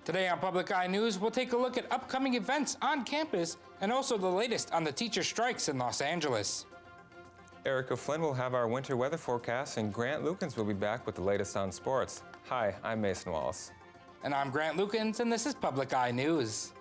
Today on Public Eye News, we'll take a look at upcoming events on campus and also the latest on the teacher strikes in Los Angeles. Erica Flynn will have our winter weather forecast, and Grant Lukens will be back with the latest on sports. Hi, I'm Mason Wallace. And I'm Grant Lukens, and this is Public Eye News.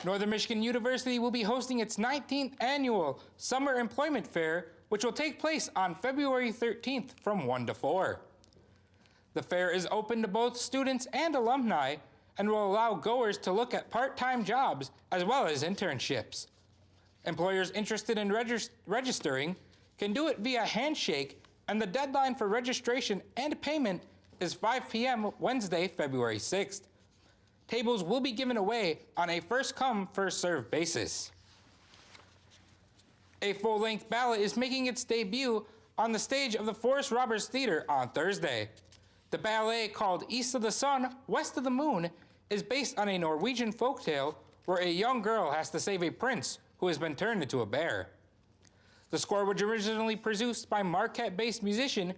Northern Michigan University will be hosting its 19th annual Summer Employment Fair, which will take place on February 13th from 1 to 4. The fair is open to both students and alumni and will allow goers to look at part-time jobs as well as internships. Employers interested in registering can do it via handshake, and the deadline for registration and payment is 5 p.m. Wednesday, February 6th. Tables will be given away on a first-come, first-served basis. A full-length ballad is making its debut on the stage of the Forrest Roberts Theater on Thursday. The ballet, called East of the Sun, West of the Moon, is based on a Norwegian folktale where a young girl has to save a prince who has been turned into a bear. The score was originally produced by Marquette-based musician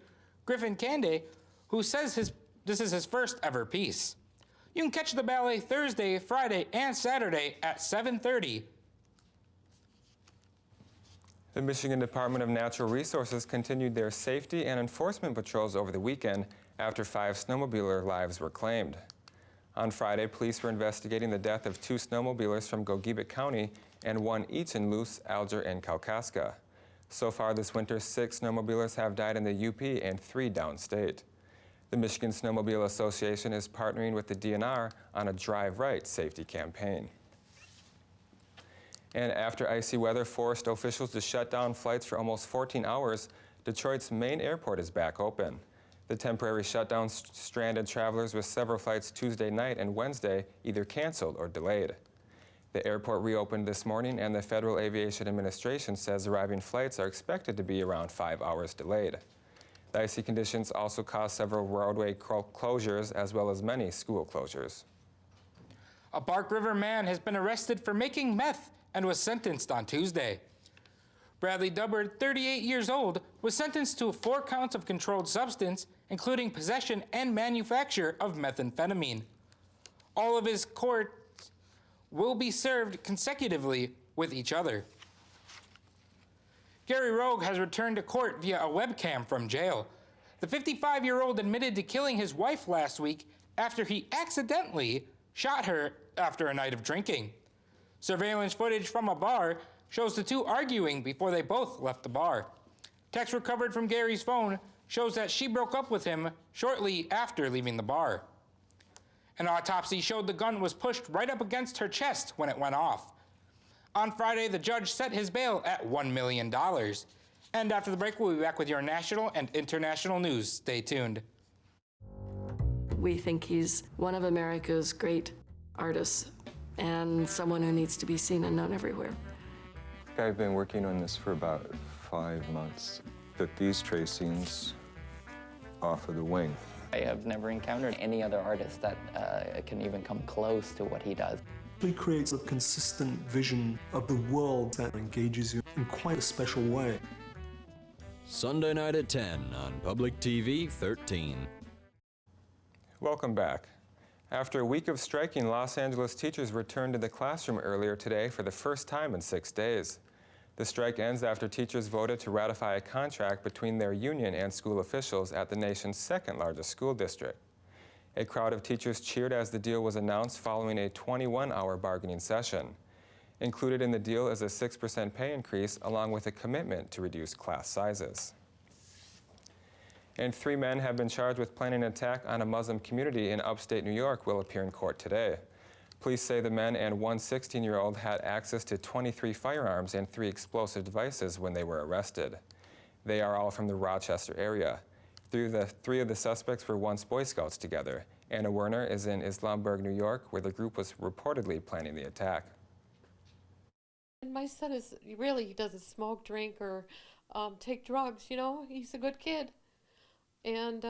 Griffin Canday, who says this is his first ever piece. You can catch the ballet Thursday, Friday, and Saturday at 7:30. The Michigan Department of Natural Resources continued their safety and enforcement patrols over the weekend after 5 snowmobiler lives were claimed. On Friday, police were investigating the death of 2 snowmobilers from Gogebic County and 1 each in Luce, Alger, and Kalkaska. So far this winter, 6 snowmobilers have died in the UP and 3 downstate. The Michigan Snowmobile Association is partnering with the DNR on a Drive Right safety campaign. And after icy weather forced officials to shut down flights for almost 14 hours, Detroit's main airport is back open. The temporary shutdown stranded travelers with several flights Tuesday night and Wednesday either canceled or delayed. The airport reopened this morning, and the Federal Aviation Administration says arriving flights are expected to be around 5 hours delayed. The icy conditions also caused several roadway closures as well as many school closures. A Bark River man has been arrested for making meth and was sentenced on Tuesday. Bradley Dubbard, 38 years old, was sentenced to 4 counts of controlled substance, including possession and manufacture of methamphetamine. All of his courts will be served consecutively with each other. Gary Rogue has returned to court via a webcam from jail. The 55-year-old admitted to killing his wife last week after he accidentally shot her after a night of drinking. Surveillance footage from a bar shows the two arguing before they both left the bar. Text recovered from Gary's phone shows that she broke up with him shortly after leaving the bar. An autopsy showed the gun was pushed right up against her chest when it went off. On Friday, the judge set his bail at $1 million. And after the break, we'll be back with your national and international news. Stay tuned. We think he's one of America's great artists and someone who needs to be seen and known everywhere. I've been working on this for about 5 months. Took these tracings off of the wing. I have never encountered any other artist that can even come close to what he does. He creates a consistent vision of the world that engages you in quite a special way. Sunday night at 10 on Public TV 13. Welcome back. After a week of striking, Los Angeles teachers returned to the classroom earlier today for the first time in 6 days. The strike ends after teachers voted to ratify a contract between their union and school officials at the nation's 2nd largest school district. A crowd of teachers cheered as the deal was announced following a 21-hour bargaining session. Included in the deal is a 6% pay increase along with a commitment to reduce class sizes. And 3 men have been charged with planning an attack on a Muslim community in upstate New York will appear in court today. Police say the men and one 16-year-old had access to 23 firearms and 3 explosive devices when they were arrested. They are all from the Rochester area. 3 of the suspects were once Boy Scouts together. Anna Werner is in Islamberg, New York, where the group was reportedly planning the attack. And my son is really, he doesn't smoke, drink, or take drugs, you know. He's a good kid. And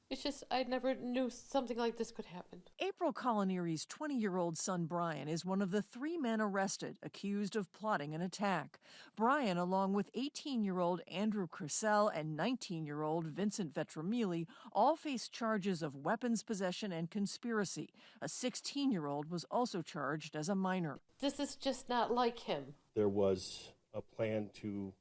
it's just, I never knew something like this could happen. April Colonieri's 20-year-old son Brian is one of the 3 men arrested accused of plotting an attack. Brian, along with 18-year-old Andrew Crisell and 19-year-old Vincent Vetramili, all face charges of weapons possession and conspiracy. A 16-year-old was also charged as a minor. This is just not like him. There was a plan to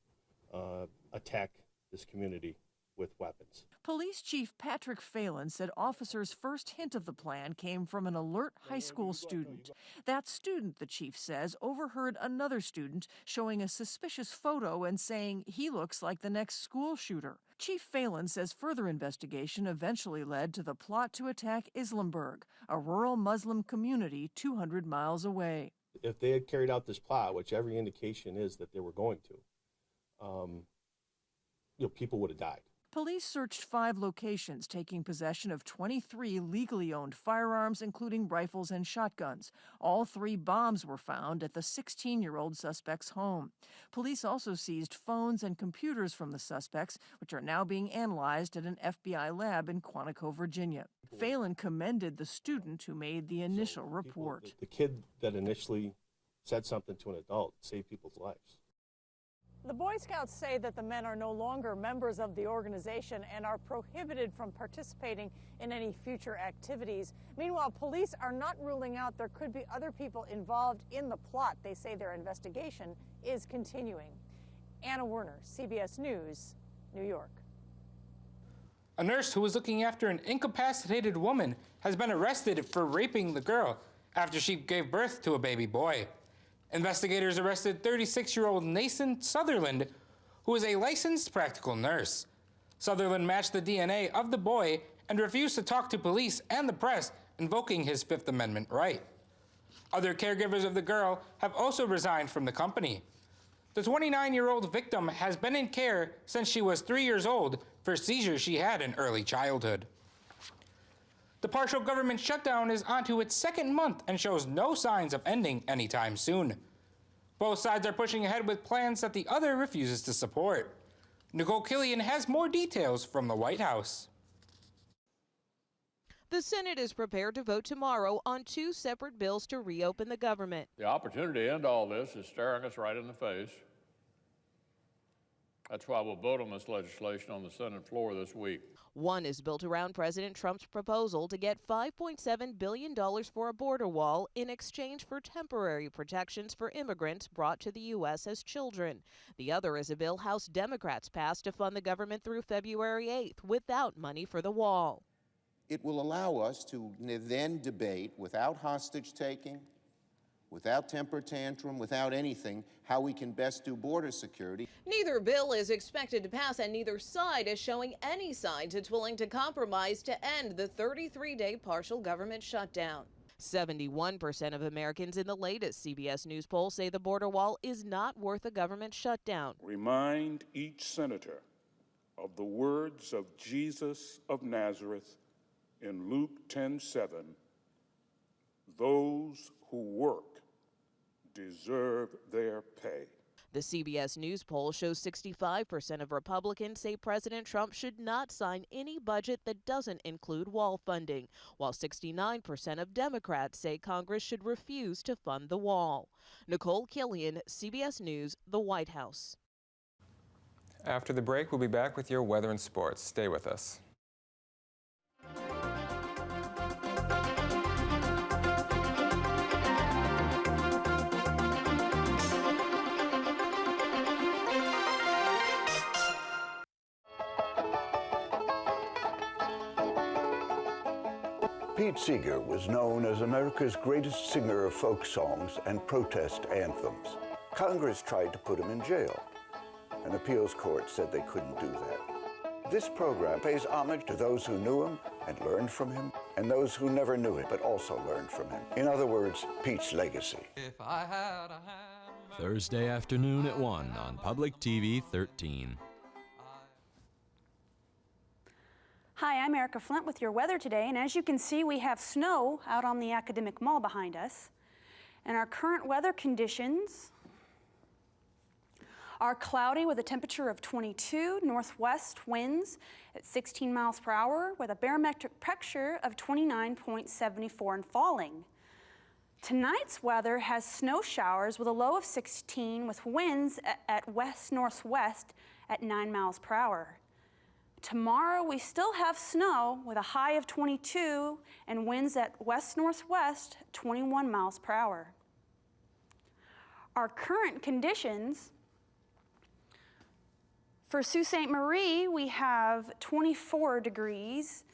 attack this community with weapons. Police Chief Patrick Phelan said officers' first hint of the plan came from an alert high school student. That student, the chief says, overheard another student showing a suspicious photo and saying he looks like the next school shooter. Chief Phelan says further investigation eventually led to the plot to attack Islamburg, a rural Muslim community 200 miles away. If they had carried out this plot, which every indication is that they were going to, people would have died. Police searched 5 locations, taking possession of 23 legally owned firearms, including rifles and shotguns. All 3 bombs were found at the 16-year-old suspect's home. Police also seized phones and computers from the suspects, which are now being analyzed at an FBI lab in Quantico, Virginia. Phelan commended the student who made the initial report. The kid that initially said something to an adult saved people's lives. The Boy Scouts say that the men are no longer members of the organization and are prohibited from participating in any future activities. Meanwhile, police are not ruling out there could be other people involved in the plot. They say their investigation is continuing. Anna Werner, CBS News, New York. A nurse who was looking after an incapacitated woman has been arrested for raping the girl after she gave birth to a baby boy. Investigators arrested 36-year-old Nathan Sutherland, who is a licensed practical nurse. Sutherland matched the DNA of the boy and refused to talk to police and the press, invoking his Fifth Amendment right. Other caregivers of the girl have also resigned from the company. The 29-year-old victim has been in care since she was 3 years old for seizures she had in early childhood. The partial government shutdown is onto its 2nd month and shows no signs of ending anytime soon. Both sides are pushing ahead with plans that the other refuses to support. Nicole Killian has more details from the White House. The Senate is prepared to vote tomorrow on 2 separate bills to reopen the government. The opportunity to end all this is staring us right in the face. That's why we'll vote on this legislation on the Senate floor this week. One is built around President Trump's proposal to get $5.7 billion for a border wall in exchange for temporary protections for immigrants brought to the U.S. as children. The other is a bill House Democrats passed to fund the government through February 8th without money for the wall. It will allow us to then debate without hostage taking, without temper tantrum, without anything, how we can best do border security. Neither bill is expected to pass, and neither side is showing any signs it's willing to compromise to end the 33-day partial government shutdown. 71% of Americans in the latest CBS News poll say the border wall is not worth a government shutdown. Remind each senator of the words of Jesus of Nazareth in Luke 10:7, those who work deserve their pay. The CBS News poll shows 65% of Republicans say President Trump should not sign any budget that doesn't include wall funding, while 69% of Democrats say Congress should refuse to fund the wall. Nicole Killian, CBS News, the White House. After the break, we'll be back with your weather and sports. Stay with us. Pete Seeger was known as America's greatest singer of folk songs and protest anthems. Congress tried to put him in jail. An appeals court said they couldn't do that. This program pays homage to those who knew him and learned from him, and those who never knew him but also learned from him. In other words, Pete's legacy. If I had a hammer. Thursday afternoon at 1 on Public TV 13. Hi, I'm Erica Flint with your weather today, and as you can see, we have snow out on the Academic Mall behind us. And our current weather conditions are cloudy with a temperature of 22, northwest winds at 16 miles per hour with a barometric pressure of 29.74 and falling. Tonight's weather has snow showers with a low of 16 with winds at west-northwest at 9 miles per hour. Tomorrow we still have snow with a high of 22 and winds at west-northwest 21 miles per hour. Our current conditions for Sault Ste. Marie, we have 24 degrees.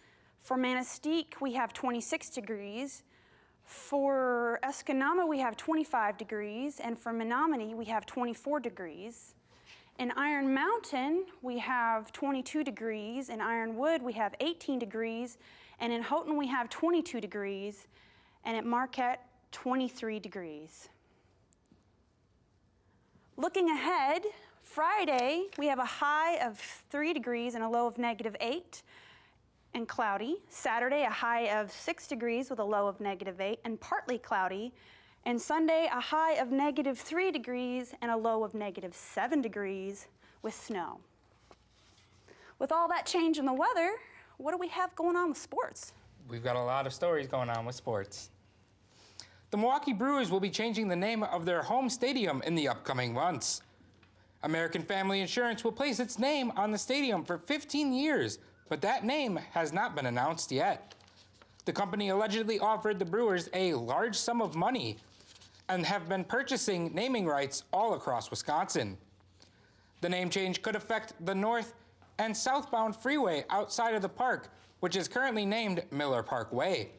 For Manistee, we have 26 degrees. For Escanaba, we have 25 degrees, and for Menominee, we have 24 degrees. In Iron Mountain, we have 22 degrees. In Ironwood, we have 18 degrees. And in Houghton, we have 22 degrees. And at Marquette, 23 degrees. Looking ahead, Friday, we have a high of 3 degrees and a low of -8 and cloudy. Saturday, a high of 6 degrees with a low of -8 and partly cloudy. And Sunday, a high of -3 degrees and a low of -7 degrees with snow. With all that change in the weather, what do we have going on with sports? We've got a lot of stories going on with sports. The Milwaukee Brewers will be changing the name of their home stadium in the upcoming months. American Family Insurance will place its name on the stadium for 15 years, but that name has not been announced yet. The company allegedly offered the Brewers a large sum of money and have been purchasing naming rights all across Wisconsin. The name change could affect the north and southbound freeway outside of the park, which is currently named Miller Park Way.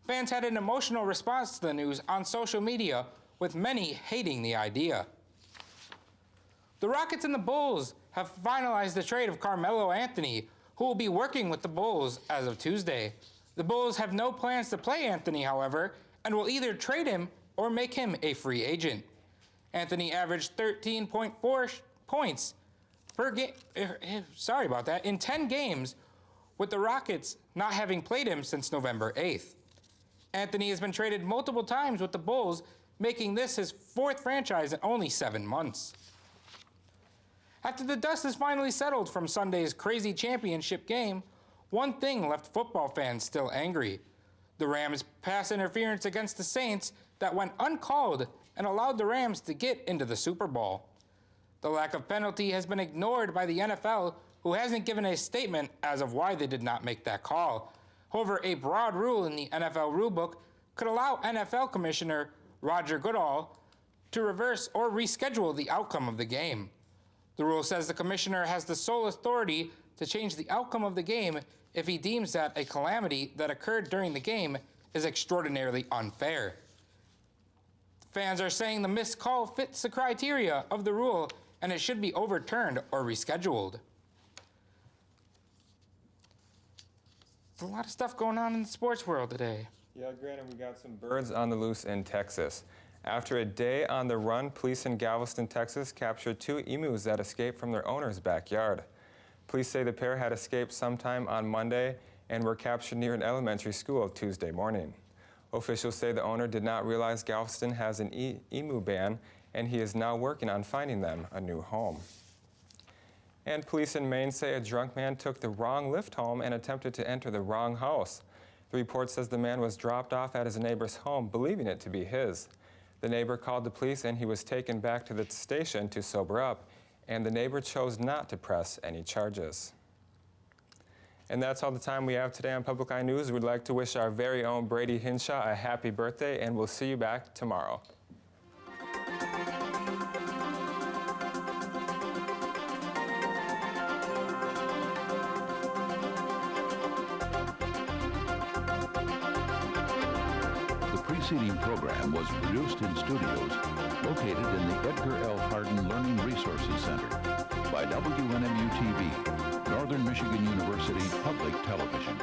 Fans had an emotional response to the news on social media, with many hating the idea. The Rockets and the Bulls have finalized the trade of Carmelo Anthony, who will be working with the Bulls as of Tuesday. The Bulls have no plans to play Anthony, however, and will either trade him or make him a free agent. Anthony averaged 13.4 points per game, in 10 games, with the Rockets not having played him since November 8th. Anthony has been traded multiple times with the Bulls, making this his 4th franchise in only 7 months. After the dust is finally settled from Sunday's crazy championship game, one thing left football fans still angry: the Rams' pass interference against the Saints that went uncalled and allowed the Rams to get into the Super Bowl. The lack of penalty has been ignored by the NFL, who hasn't given a statement as of why they did not make that call. However, a broad rule in the NFL rulebook could allow NFL Commissioner Roger Goodall to reverse or reschedule the outcome of the game. The rule says the commissioner has the sole authority to change the outcome of the game if he deems that a calamity that occurred during the game is extraordinarily unfair. Fans are saying the missed call fits the criteria of the rule and it should be overturned or rescheduled. There's a lot of stuff going on in the sports world today. Yeah, granted, we got some birds on the loose in Texas. After a day on the run, police in Galveston, Texas captured 2 emus that escaped from their owner's backyard. Police say the pair had escaped sometime on Monday and were captured near an elementary school Tuesday morning. Officials say the owner did not realize Galveston has an emu ban, and he is now working on finding them a new home. And police in Maine say a drunk man took the wrong lift home and attempted to enter the wrong house. The report says the man was dropped off at his neighbor's home, believing it to be his. The neighbor called the police and he was taken back to the station to sober up, and the neighbor chose not to press any charges. And that's all the time we have today on Public Eye News. We'd like to wish our very own Brady Hinshaw a happy birthday, and we'll see you back tomorrow. The preceding program was produced in studios located in the Edgar L. Hardin Learning Resources Center by WNMU-TV, Northern Michigan University Public Television.